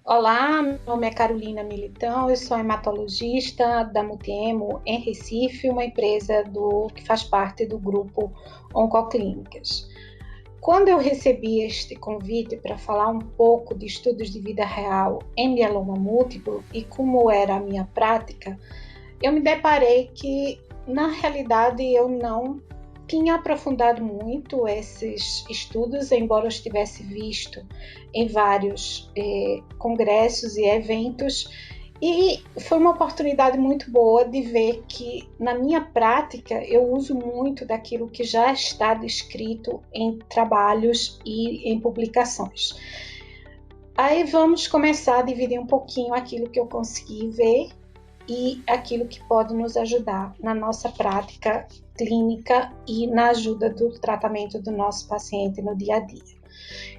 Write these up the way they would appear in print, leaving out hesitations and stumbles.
Olá, meu nome é Carolina Militão, eu sou hematologista da Mutiemo em Recife, uma empresa que faz parte do grupo Oncoclínicas. Quando eu recebi este convite para falar um pouco de estudos de vida real em mieloma múltiplo e como era a minha prática, eu me deparei que, na realidade, eu não tinha aprofundado muito esses estudos, embora eu estivesse visto em vários congressos e eventos, e foi uma oportunidade muito boa de ver que, na minha prática, eu uso muito daquilo que já está descrito em trabalhos e em publicações. Aí vamos começar a dividir um pouquinho aquilo que eu consegui ver e aquilo que pode nos ajudar na nossa prática clínica e na ajuda do tratamento do nosso paciente no dia a dia.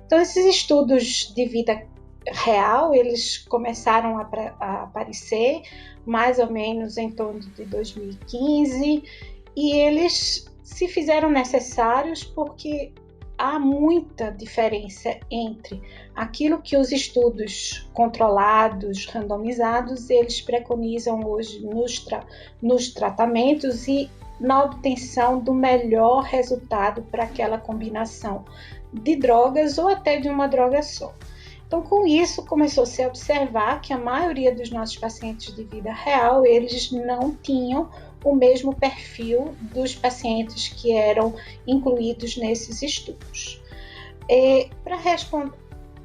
Então, esses estudos de vida real, eles começaram a aparecer mais ou menos em torno de 2015 e eles se fizeram necessários porque há muita diferença entre aquilo que os estudos controlados, randomizados, eles preconizam hoje nos tratamentos e na obtenção do melhor resultado para aquela combinação de drogas ou até de uma droga só. Então, com isso, começou-se a observar que a maioria dos nossos pacientes de vida real, eles não tinham o mesmo perfil dos pacientes que eram incluídos nesses estudos.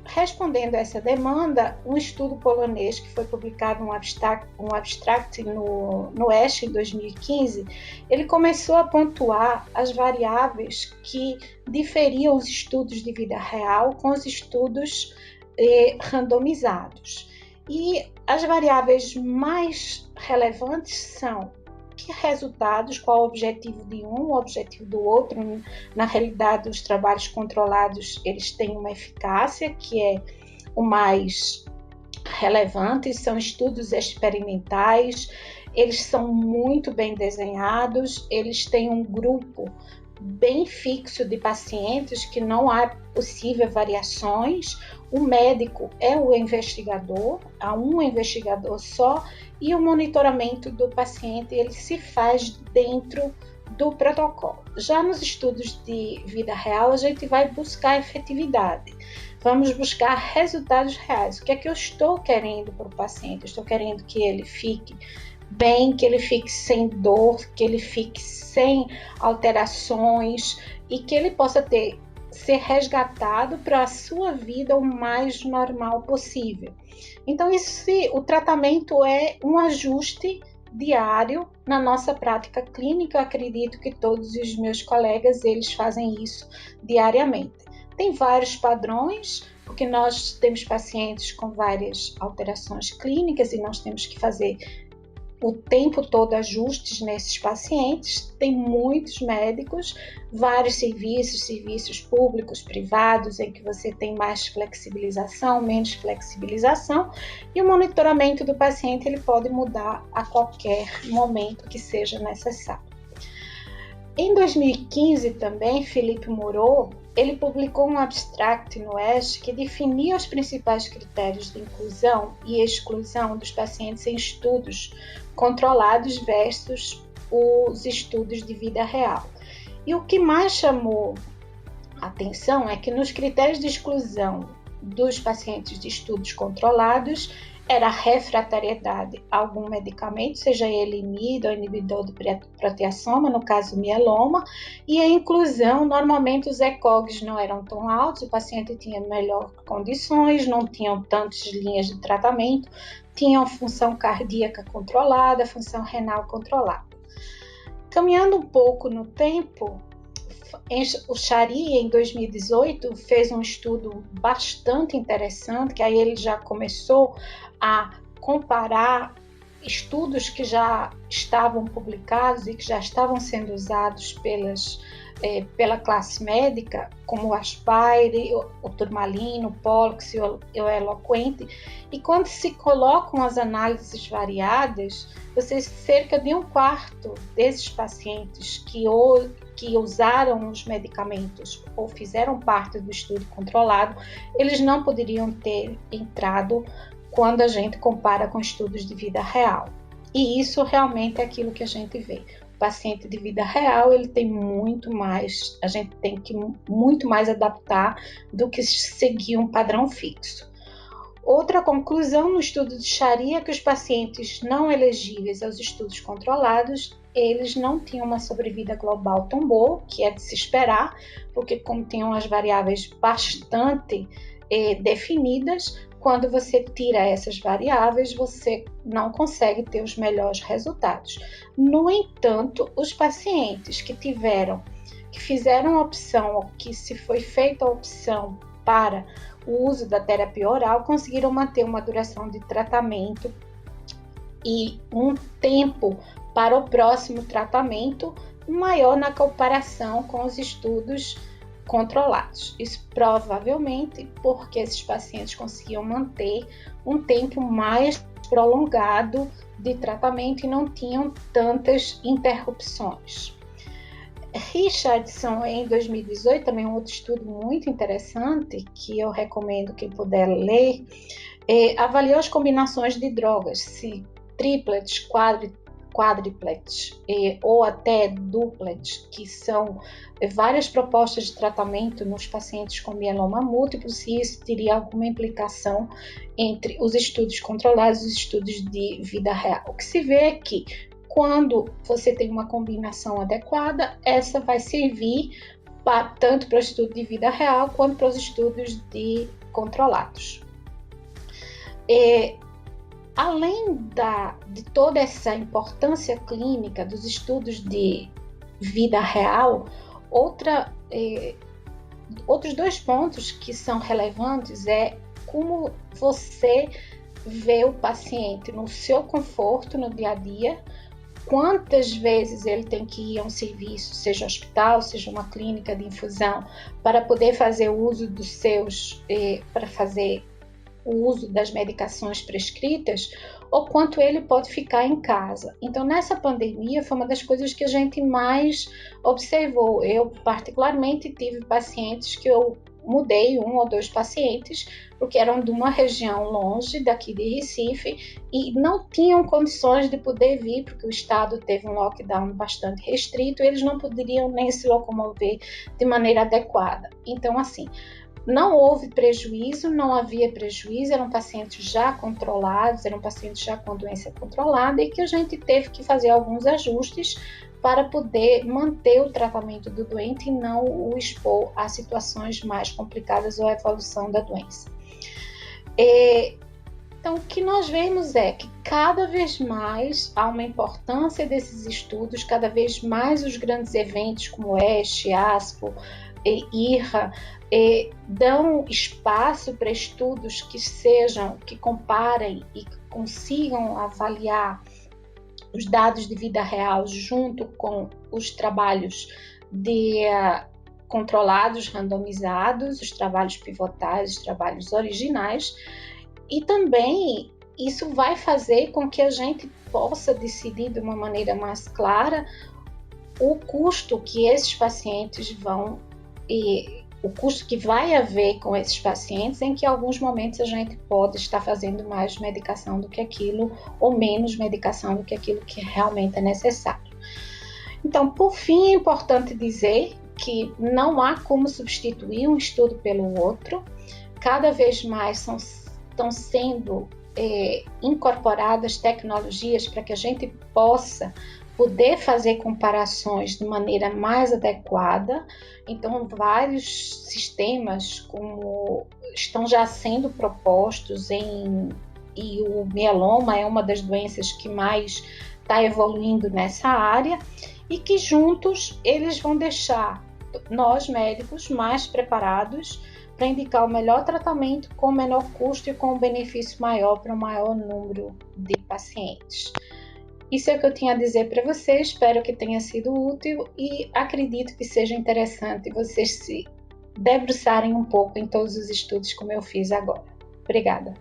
Respondendo a essa demanda, um estudo polonês que foi publicado um abstract no ESH em 2015, ele começou a pontuar as variáveis que diferiam os estudos de vida real com os estudos randomizados. E as variáveis mais relevantes são que resultados, qual o objetivo de um, o objetivo do outro. Na realidade, os trabalhos controlados, eles têm uma eficácia que é o mais relevante, são estudos experimentais, eles são muito bem desenhados, eles têm um grupo bem fixo de pacientes que não há possível variações. O médico é o investigador, há um investigador só, e o monitoramento do paciente ele se faz dentro do protocolo. Já nos estudos de vida real, a gente vai buscar efetividade. Vamos buscar resultados reais. O que é que eu estou querendo para o paciente? Eu estou querendo que ele fique bem, que ele fique sem dor, que ele fique sem alterações e que ele possa ser resgatado para a sua vida o mais normal possível. Então, o tratamento é um ajuste diário na nossa prática clínica. Eu acredito que todos os meus colegas, eles fazem isso diariamente. Tem vários padrões, porque nós temos pacientes com várias alterações clínicas e nós temos que fazer o tempo todo ajustes nesses pacientes. Tem muitos médicos, vários serviços públicos, privados, em que você tem mais flexibilização, menos flexibilização, e o monitoramento do paciente ele pode mudar a qualquer momento que seja necessário. Em 2015 também, Felipe Moreau, ele publicou um abstract no ESH que definia os principais critérios de inclusão e exclusão dos pacientes em estudos controlados versus os estudos de vida real. E o que mais chamou a atenção é que nos critérios de exclusão dos pacientes de estudos controlados era a refratariedade a algum medicamento, seja ele IMID ou inibidor de proteasoma, no caso mieloma, e a inclusão, normalmente os ECOGs não eram tão altos, o paciente tinha melhores condições, não tinham tantas linhas de tratamento, tinham função cardíaca controlada, função renal controlada. Caminhando um pouco no tempo, o Chari, em 2018, fez um estudo bastante interessante, que aí ele já começou a comparar estudos que já estavam publicados e que já estavam sendo usados pela classe médica, como o Aspire, o Turmalino, o Pollux e o Eloquent, e quando se colocam as análises variadas, cerca de um quarto desses pacientes que usaram os medicamentos ou fizeram parte do estudo controlado, eles não poderiam ter entrado quando a gente compara com estudos de vida real. E isso realmente é aquilo que a gente vê. O paciente de vida real, ele tem muito mais, a gente tem que muito mais adaptar do que seguir um padrão fixo. Outra conclusão no estudo de Sharia é que os pacientes não elegíveis aos estudos controlados, eles não tinham uma sobrevida global tão boa, que é de se esperar, porque como tinham as variáveis bastante definidas, quando você tira essas variáveis, você não consegue ter os melhores resultados. No entanto, os pacientes que fizeram a opção, ou que se foi feita a opção para o uso da terapia oral, conseguiram manter uma duração de tratamento e um tempo para o próximo tratamento maior na comparação com os estudos controlados. Isso provavelmente porque esses pacientes conseguiam manter um tempo mais prolongado de tratamento e não tinham tantas interrupções. Richardson, em 2018, também um outro estudo muito interessante, que eu recomendo quem puder ler, avaliou as combinações de drogas, se triplets, quadriplets ou até duplets, que são várias propostas de tratamento nos pacientes com mieloma múltiplo, se isso teria alguma implicação entre os estudos controlados e os estudos de vida real. O que se vê é que quando você tem uma combinação adequada, essa vai servir tanto para o estudo de vida real quanto para os estudos de controlados. Além de toda essa importância clínica dos estudos de vida real, outros dois pontos que são relevantes é como você vê o paciente no seu conforto no dia a dia, quantas vezes ele tem que ir a um serviço, seja hospital, seja uma clínica de infusão, para poder fazer uso para fazer o uso das medicações prescritas, ou quanto ele pode ficar em casa. Então, nessa pandemia, foi uma das coisas que a gente mais observou. Eu, particularmente, tive pacientes que eu mudei, 1 ou 2 pacientes, porque eram de uma região longe daqui de Recife e não tinham condições de poder vir, porque o estado teve um lockdown bastante restrito e eles não poderiam nem se locomover de maneira adequada. Então, assim, não houve prejuízo, não havia prejuízo, eram pacientes já controlados, eram pacientes já com doença controlada e que a gente teve que fazer alguns ajustes para poder manter o tratamento do doente e não o expor a situações mais complicadas ou a evolução da doença. Então, o que nós vemos é que cada vez mais há uma importância desses estudos, cada vez mais os grandes eventos como ESH, ASPO, IRRA, dão espaço para estudos que comparem e que consigam avaliar os dados de vida real junto com os trabalhos controlados, randomizados, os trabalhos pivotais, os trabalhos originais, e também isso vai fazer com que a gente possa decidir de uma maneira mais clara o custo que esses pacientes o custo que vai haver com esses pacientes, em que em alguns momentos a gente pode estar fazendo mais medicação do que aquilo, ou menos medicação do que aquilo que realmente é necessário. Então, por fim, é importante dizer que não há como substituir um estudo pelo outro. Cada vez mais estão sendo incorporadas tecnologias para que a gente possa poder fazer comparações de maneira mais adequada. Então, vários sistemas estão já sendo propostos e o mieloma é uma das doenças que mais está evoluindo nessa área e que juntos eles vão deixar nós médicos mais preparados para indicar o melhor tratamento com o menor custo e com um benefício maior para o maior número de pacientes. Isso é o que eu tinha a dizer para vocês, espero que tenha sido útil e acredito que seja interessante vocês se debruçarem um pouco em todos os estudos como eu fiz agora. Obrigada.